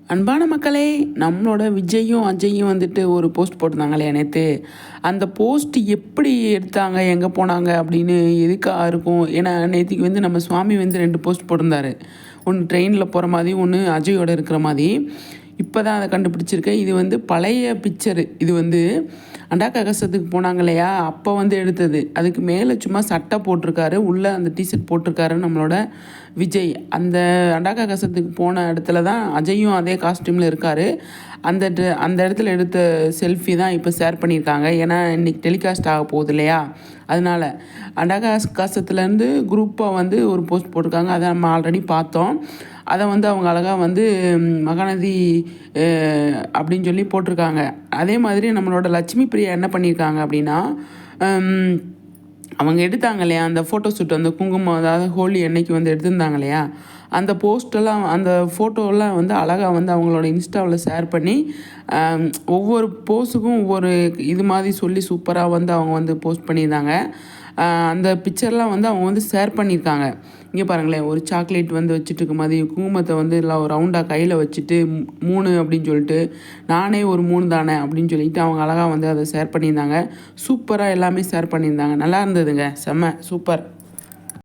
அன்பான மக்களே, நம்மளோட விஜயும் அஜயும் வந்துட்டு ஒரு போஸ்ட் போட்டிருந்தாங்களே நேற்று. அந்த போஸ்ட் எப்படி எடுத்தாங்க, எங்கே போனாங்க அப்படின்னு எதுக்காக இருக்கும்? ஏன்னா நேற்றுக்கு வந்து நம்ம சுவாமி வந்து 2 போஸ்ட் போட்டிருந்தாரு. ஒன்று ட்ரெயினில் போகிற மாதிரி, ஒன்று அஜயோட இருக்கிற மாதிரி. இப்போ தான் அதை கண்டுபிடிச்சிருக்கேன். இது வந்து பழைய பிக்சரு. இது வந்து அண்டாக்கா கசத்துக்கு போனாங்க இல்லையா, அப்போ வந்து எடுத்தது. அதுக்கு மேலே சும்மா சட்டை போட்டிருக்காரு, உள்ளே அந்த டிஷர்ட் போட்டிருக்காரு நம்மளோட விஜய். அந்த அண்டாக்கா கசத்துக்கு போன இடத்துல தான் அஜயும் அதே காஸ்டியூமில் இருக்கார். அந்த இடத்துல எடுத்த செல்ஃபி தான் இப்போ ஷேர் பண்ணியிருக்காங்க. ஏன்னா இன்றைக்கி டெலிகாஸ்ட் ஆக போகுது இல்லையா, அதனால் அண்டாக்கா கசத்துலேருந்து குரூப்பாக வந்து ஒரு போஸ்ட் போட்டிருக்காங்க. அதை நம்ம ஆல்ரெடி பார்த்தோம். அதை வந்து அவங்க அழகாக வந்து மகாநதி அப்படின்னு சொல்லி போட்டிருக்காங்க. அதே மாதிரி நம்மளோட லட்சுமி பிரியா என்ன பண்ணியிருக்காங்க அப்படின்னா, அவங்க எடுத்தாங்க இல்லையா அந்த ஃபோட்டோ ஷூட், அந்த குங்குமம், அதாவது ஹோலி அன்னைக்கு வந்து எடுத்திருந்தாங்க இல்லையா, அந்த போஸ்டெல்லாம், அந்த ஃபோட்டோவெல்லாம் வந்து அழகாக வந்து அவங்களோட இன்ஸ்டாவில் ஷேர் பண்ணி ஒவ்வொரு போஸுக்கும் ஒவ்வொரு இது மாதிரி சொல்லி சூப்பராக வந்து அவங்க வந்து போஸ்ட் பண்ணியிருந்தாங்க. அந்த பிக்சர்லாம் வந்து அவங்க வந்து ஷேர் பண்ணியிருக்காங்க. இங்கே பாருங்களேன், ஒரு சாக்லேட் வந்து வச்சுட்டு இருக்க மாதிரி, குங்குமத்தை வந்து எல்லாம் ரவுண்டாக கையில் வச்சுட்டு 3 அப்படின்னு சொல்லிட்டு, நானே ஒரு 3 தானே அப்படின்னு சொல்லிட்டு அவங்க அழகாக வந்து அதை ஷேர் பண்ணியிருந்தாங்க. சூப்பராக எல்லாமே ஷேர் பண்ணியிருந்தாங்க. நல்லா இருந்ததுங்க, செம்ம சூப்பர்.